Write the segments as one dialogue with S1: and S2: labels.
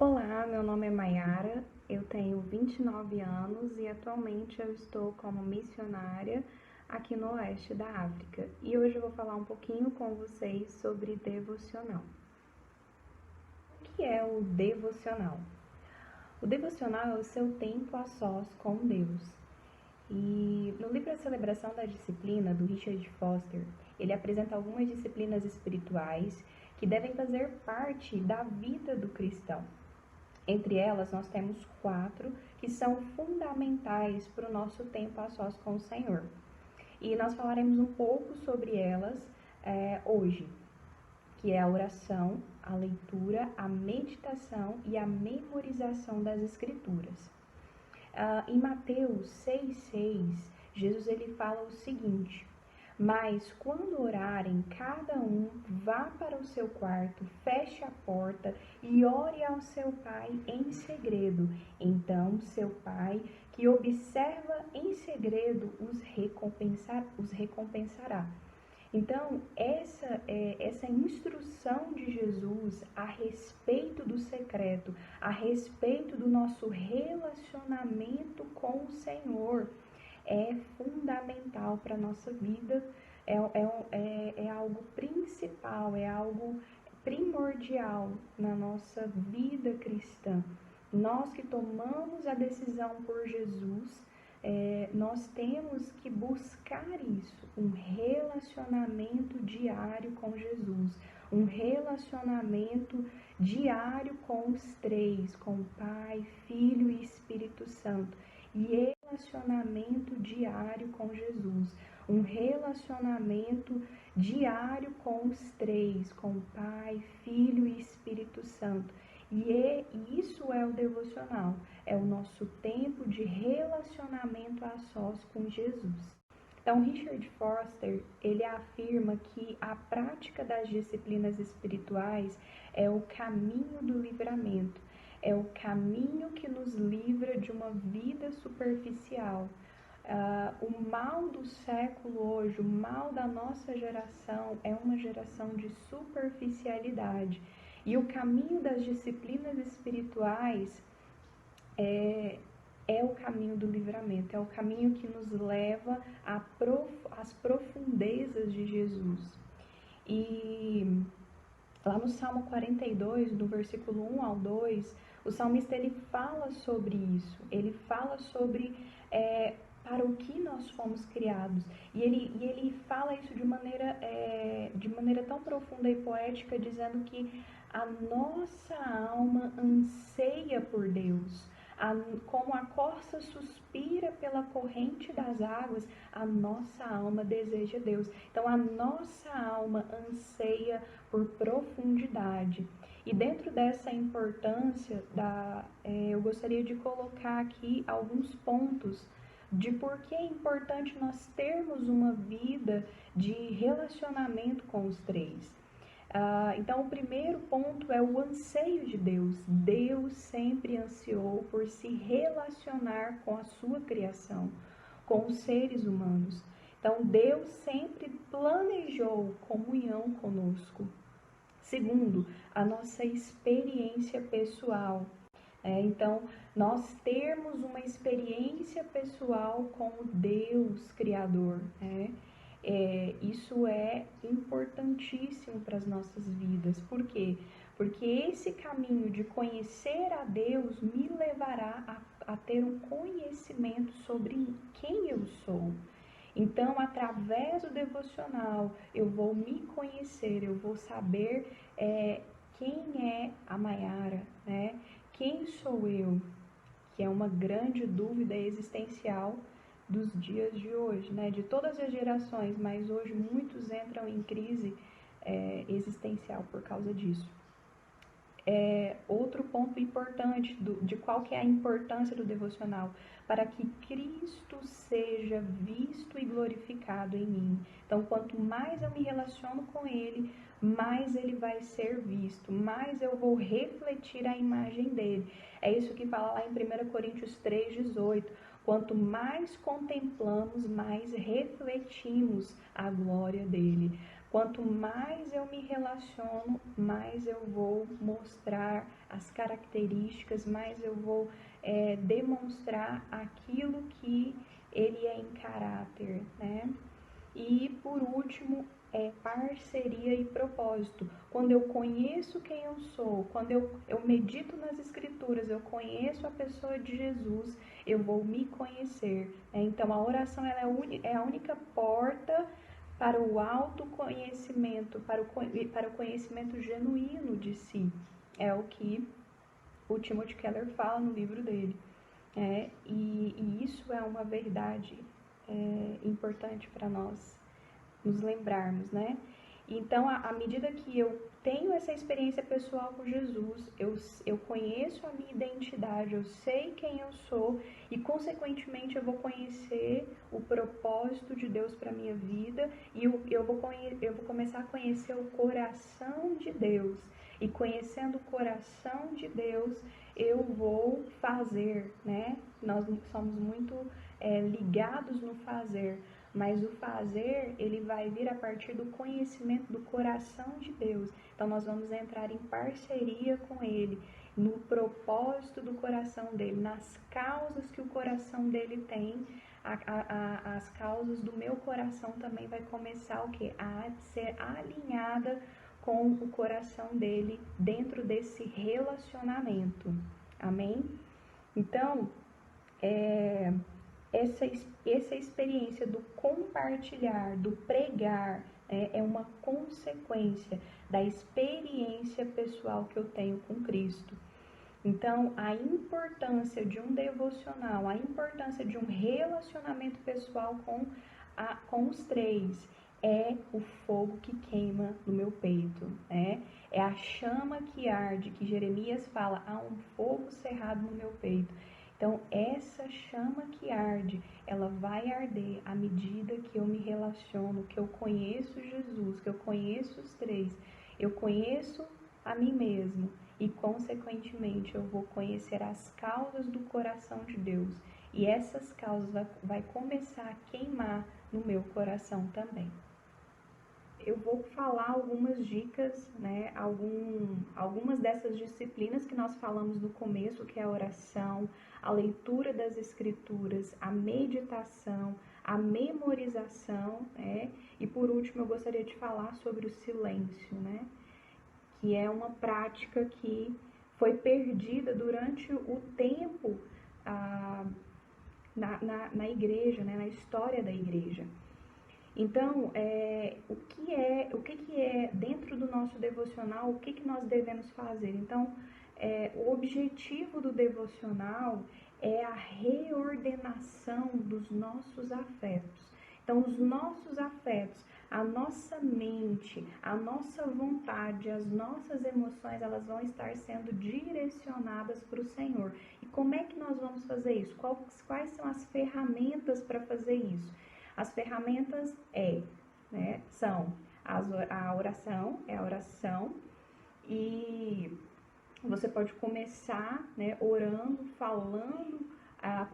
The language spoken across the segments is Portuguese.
S1: Olá, meu nome é Maiara, eu tenho 29 anos e atualmente eu estou como missionária aqui no oeste da África. E hoje eu vou falar um pouquinho com vocês sobre devocional. O que é o devocional? O devocional é o seu tempo a sós com Deus. E no livro A Celebração da Disciplina, do Richard Foster, ele apresenta algumas disciplinas espirituais que devem fazer parte da vida do cristão. Entre elas, nós temos 4 que são fundamentais para o nosso tempo a sós com o Senhor. E nós falaremos um pouco sobre elas hoje, que é a oração, a leitura, a meditação e a memorização das Escrituras. Em Mateus 6,6, Jesus ele fala o seguinte: mas quando orarem, cada um vá para o seu quarto, feche a porta e ore ao seu pai em segredo. Então seu pai, que observa em segredo, os recompensará. Então, essa instrução de Jesus a respeito do secreto, a respeito do nosso relacionamento com o Senhor, é fundamental para a nossa vida, é algo principal, é algo primordial na nossa vida cristã. Nós que tomamos a decisão por Jesus, nós temos que buscar isso, um relacionamento diário com Jesus, um relacionamento diário com os 3, com o Pai, Filho e Espírito Santo. E relacionamento diário com Jesus, um relacionamento diário com os 3, com o Pai, Filho e Espírito Santo. E isso é o devocional, é o nosso tempo de relacionamento a sós com Jesus. Então, Richard Foster, ele afirma que a prática das disciplinas espirituais é o caminho do livramento, é o caminho que nos livra de uma vida superficial. O mal do século hoje, o mal da nossa geração é uma geração de superficialidade. E o caminho das disciplinas espirituais é o caminho do livramento, é o caminho que nos leva às profundezas de Jesus. E lá no Salmo 42, do versículo 1 ao 2, o salmista ele fala sobre isso, ele fala sobre para o que nós fomos criados. E ele fala isso de maneira tão profunda e poética, dizendo que a nossa alma anseia por Deus. Como a corça suspira pela corrente das águas, a nossa alma deseja Deus. Então, a nossa alma anseia por profundidade. E dentro dessa importância, eu gostaria de colocar aqui alguns pontos de por que é importante nós termos uma vida de relacionamento com os 3. Então, o primeiro ponto é o anseio de Deus. Deus sempre ansiou por se relacionar com a sua criação, com os seres humanos. Então, Deus sempre planejou comunhão conosco. Segundo, a nossa experiência pessoal. Então, nós termos uma experiência pessoal com o Deus Criador, isso é importantíssimo para as nossas vidas. Por quê? Porque esse caminho de conhecer a Deus me levará a ter um conhecimento sobre quem eu sou. Então, através do devocional, eu vou me conhecer, eu vou saber quem é a Maiara, Quem sou eu? Que é uma grande dúvida existencial dos dias de hoje, de todas as gerações, mas hoje muitos entram em crise existencial por causa disso. Outro ponto importante de qual que é a importância do devocional, para que Cristo seja visto e glorificado em mim. Então, quanto mais eu me relaciono com Ele, mais Ele vai ser visto, mais eu vou refletir a imagem dEle. É isso que fala lá em 1 Coríntios 3,18. Quanto mais contemplamos, mais refletimos a glória dEle. Quanto mais eu me relaciono, mais eu vou mostrar as características, mais eu vou demonstrar aquilo que ele é em caráter, né? E por último, parceria e propósito. Quando eu conheço quem eu sou, quando eu medito nas escrituras, eu conheço a pessoa de Jesus, eu vou me conhecer. Então a oração ela é a única porta para o autoconhecimento, para o conhecimento genuíno de si. É o que o Timothy Keller fala no livro dele. E isso é uma verdade importante para nós nos lembrarmos, né? Então, à medida que eu tenho essa experiência pessoal com Jesus, eu conheço a minha identidade, eu sei quem eu sou e, consequentemente, eu vou conhecer o propósito de Deus para a minha vida e eu vou começar a conhecer o coração de Deus. E conhecendo o coração de Deus, eu vou fazer, né? Nós somos muito ligados no fazer. Mas o fazer, ele vai vir a partir do conhecimento do coração de Deus. Então, nós vamos entrar em parceria com Ele, no propósito do coração dele, nas causas que o coração dele tem. As causas do meu coração também vai começar o quê? A ser alinhada com o coração dele dentro desse relacionamento. Amém? Então, essa experiência do compartilhar, do pregar, é uma consequência da experiência pessoal que eu tenho com Cristo. Então, a importância de um devocional, a importância de um relacionamento pessoal com os três é o fogo que queima no meu peito, né? É a chama que arde, que Jeremias fala, há um fogo cerrado no meu peito. Então, essa chama que arde, ela vai arder à medida que eu me relaciono, que eu conheço Jesus, que eu conheço os três, eu conheço a mim mesmo e, consequentemente, eu vou conhecer as causas do coração de Deus. E essas causas vai começar a queimar no meu coração também. Eu vou falar algumas dicas, né? Algumas dessas disciplinas que nós falamos no começo, que é a oração, a leitura das escrituras, a meditação, a memorização, né? E por último eu gostaria de falar sobre o silêncio, né? Que é uma prática que foi perdida durante o tempo na igreja, né? Na história da igreja. Então, o que é dentro do nosso devocional, o que nós devemos fazer? Então, o objetivo do devocional é a reordenação dos nossos afetos. Então, os nossos afetos, a nossa mente, a nossa vontade, as nossas emoções, elas vão estar sendo direcionadas para o Senhor. E como é que nós vamos fazer isso? Quais são as ferramentas para fazer isso? As ferramentas são a oração, e você pode começar, né, orando, falando,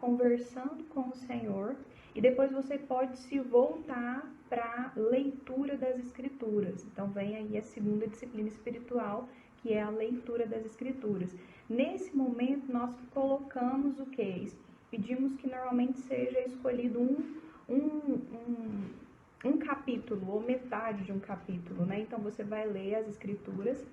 S1: conversando com o Senhor, e depois você pode se voltar para a leitura das escrituras. Então vem aí a segunda disciplina espiritual, que é a leitura das escrituras. Nesse momento nós colocamos o quê? Pedimos que normalmente seja escolhido um capítulo ou metade de um capítulo, né? Então você vai ler as escrituras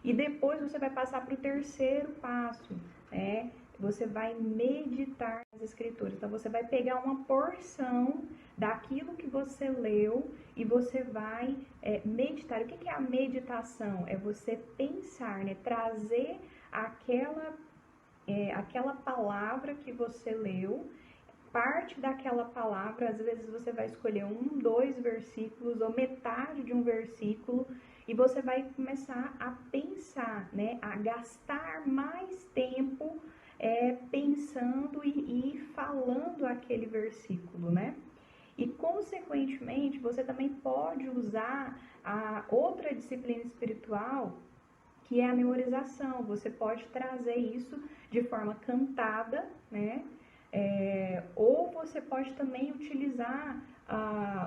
S1: e depois você vai passar para o terceiro passo, né? Você vai meditar nas escrituras. Então você vai pegar uma porção daquilo que você leu e você vai meditar. O que é a meditação? É você pensar, né? Trazer aquela palavra que você leu, parte daquela palavra, às vezes você vai escolher 1, 2 versículos ou metade de um versículo e você vai começar a pensar, né, a gastar mais tempo pensando e falando aquele versículo, né? E, consequentemente, você também pode usar a outra disciplina espiritual, que é a memorização. Você pode trazer isso de forma cantada, né? Ou você pode também utilizar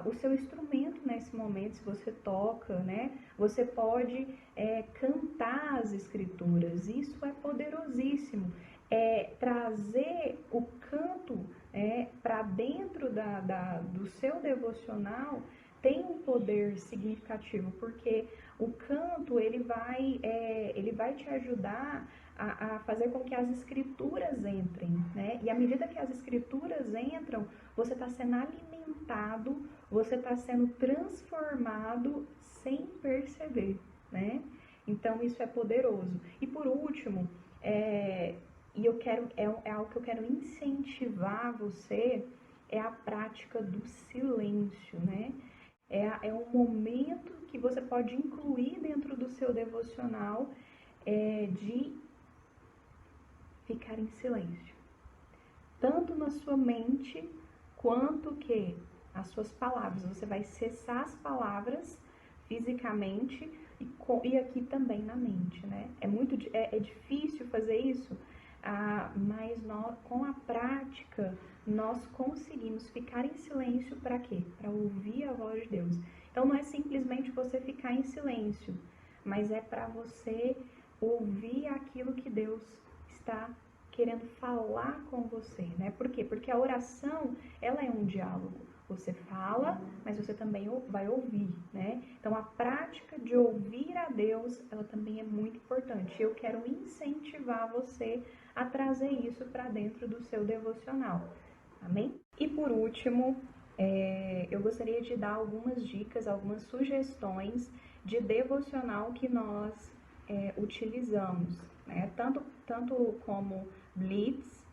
S1: o seu instrumento, né? nesse momento, se você toca, né? Você pode cantar as escrituras, isso é poderosíssimo. Trazer o canto para dentro do seu devocional tem um poder significativo, porque o canto ele vai te ajudar a fazer com que as escrituras entrem, né? E à medida que as escrituras entram, você está sendo alimentado, você está sendo transformado sem perceber, né? Então isso é poderoso. E por último, é algo que eu quero incentivar você, é a prática do silêncio, né? É um momento que você pode incluir dentro do seu devocional de ficar em silêncio. Tanto na sua mente, quanto que as suas palavras. Você vai cessar as palavras fisicamente e aqui também na mente, né? É difícil fazer isso, mas com a prática nós conseguimos ficar em silêncio para quê? Para ouvir a voz de Deus. Então não é simplesmente você ficar em silêncio, mas é para você ouvir aquilo que Deus está querendo falar com você, né? Por quê? Porque a oração, ela é um diálogo. Você fala, mas você também vai ouvir, né? Então, a prática de ouvir a Deus, ela também é muito importante. Eu quero incentivar você a trazer isso para dentro do seu devocional, amém? E por último, eu gostaria de dar algumas dicas, algumas sugestões de devocional que nós utilizamos, né? Tanto como Blitz,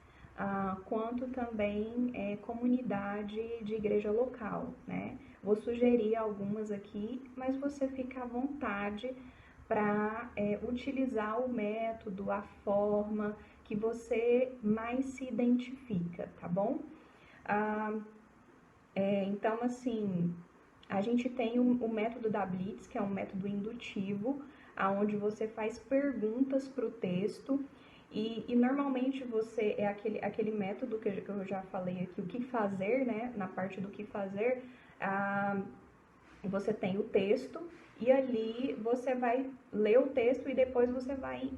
S1: quanto também comunidade de igreja local, né? Vou sugerir algumas aqui, mas você fica à vontade para utilizar o método, a forma que você mais se identifica, tá bom? Então, assim, a gente tem o método da Blitz, que é um método indutivo, onde você faz perguntas para o texto. E normalmente você aquele método que eu já falei aqui, o que fazer, né? Na parte do que fazer, você tem o texto e ali você vai ler o texto e depois você vai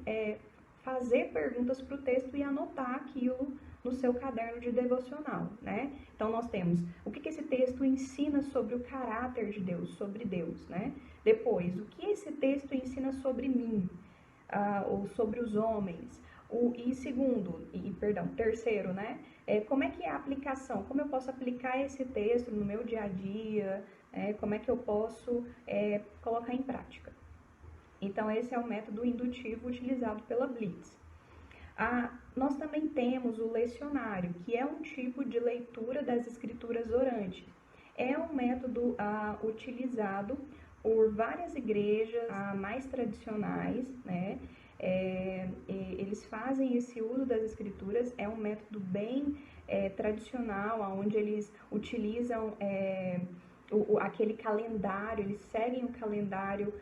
S1: fazer perguntas para o texto e anotar aquilo no seu caderno de devocional, né? Então nós temos o que esse texto ensina sobre o caráter de Deus, sobre Deus, né? Depois, o que esse texto ensina sobre mim, ou sobre os homens. Terceiro, né? Como é que é a aplicação? Como eu posso aplicar esse texto no meu dia a dia? Como é que eu posso colocar em prática? Então, esse é o método indutivo utilizado pela Blitz. Nós também temos o lecionário, que é um tipo de leitura das escrituras orante. É um método utilizado por várias igrejas mais tradicionais, né? Eles fazem esse uso das escrituras, é um método bem tradicional, onde eles utilizam aquele calendário, eles seguem o calendário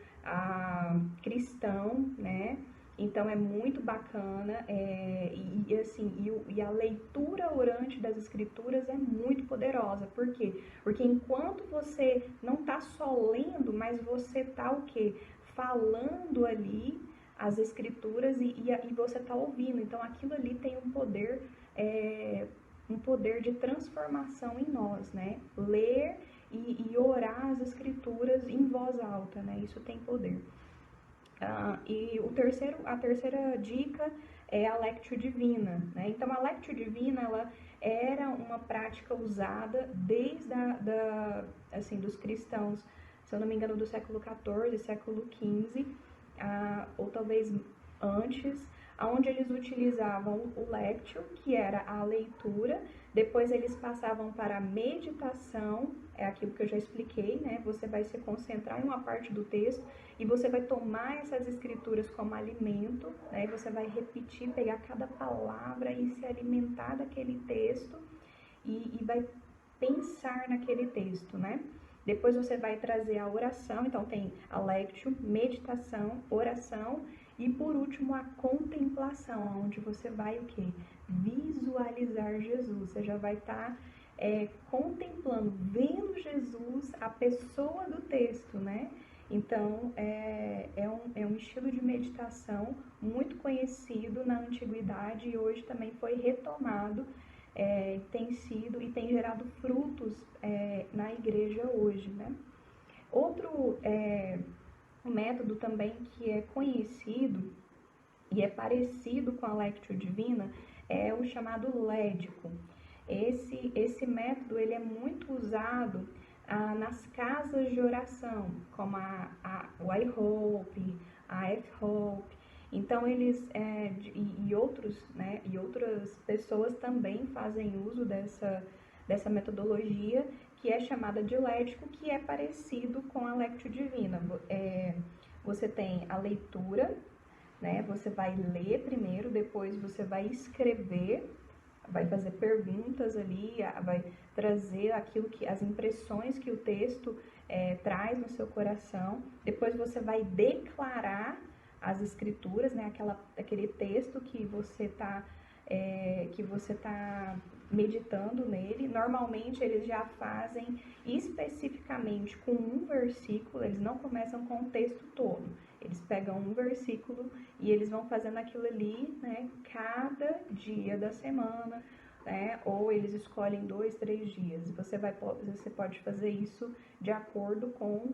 S1: cristão, né? Então é muito bacana, e a leitura orante das escrituras é muito poderosa. Por quê? Porque enquanto você não está só lendo, mas você está o quê? Falando ali as escrituras e você está ouvindo. Então aquilo ali tem um poder de transformação em nós, né? Ler e orar as escrituras em voz alta, né? Isso tem poder. E a terceira dica é a Lectio Divina, né? Então a Lectio Divina, ela era uma prática usada desde dos cristãos, se eu não me engano, do século XIV, século XV, ou talvez antes, onde eles utilizavam o Lectio, que era a leitura, depois eles passavam para a meditação, é aquilo que eu já expliquei, né? Você vai se concentrar em uma parte do texto e você vai tomar essas escrituras como alimento, né? Você vai repetir, pegar cada palavra e se alimentar daquele texto e vai pensar naquele texto, né? Depois você vai trazer a oração, então tem a lectio, meditação, oração e por último a contemplação, onde você vai o quê? Visualizar Jesus. Você já vai estar contemplando, vendo Jesus, a pessoa do texto, né? Então, é um estilo de meditação muito conhecido na antiguidade e hoje também foi retomado, tem sido e tem gerado frutos na igreja hoje, né? Outro método também que é conhecido e é parecido com a Lectio Divina é o chamado lédico. Esse método ele é muito usado nas casas de oração, como o iHope, a F-Hope. Então eles e outros, né, e outras pessoas também fazem uso dessa metodologia que é chamada de lédico, que é parecido com a Lectio Divina. Você tem a leitura, né? Você vai ler primeiro, depois você vai escrever, vai fazer perguntas ali, vai trazer as impressões que o texto traz no seu coração. Depois você vai declarar as escrituras, né? Aquele texto que você está meditando nele. Normalmente eles já fazem especificamente com um versículo, eles não começam com o texto todo. Eles pegam um versículo e eles vão fazendo aquilo ali, né, cada dia da semana, né, ou eles escolhem 2, 3 dias. Você pode fazer isso de acordo com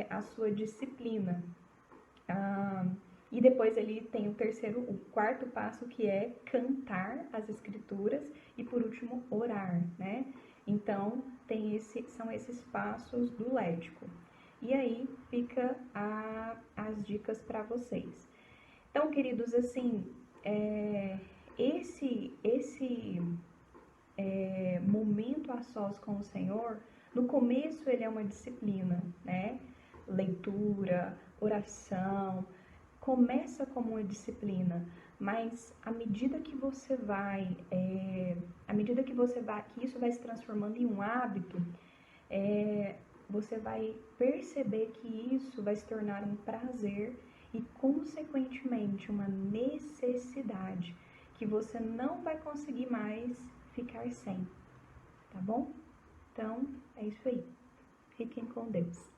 S1: a sua disciplina. E depois ele tem o quarto passo, que é cantar as escrituras e por último orar, né? Então são esses passos do lédico. E aí fica as dicas para vocês. Então, queridos, assim, esse momento a sós com o Senhor, no começo ele é uma disciplina, né? Leitura, oração, começa como uma disciplina, mas à medida que você vai, que isso vai se transformando em um hábito, você vai perceber que isso vai se tornar um prazer e, consequentemente, uma necessidade que você não vai conseguir mais ficar sem, tá bom? Então, é isso aí. Fiquem com Deus.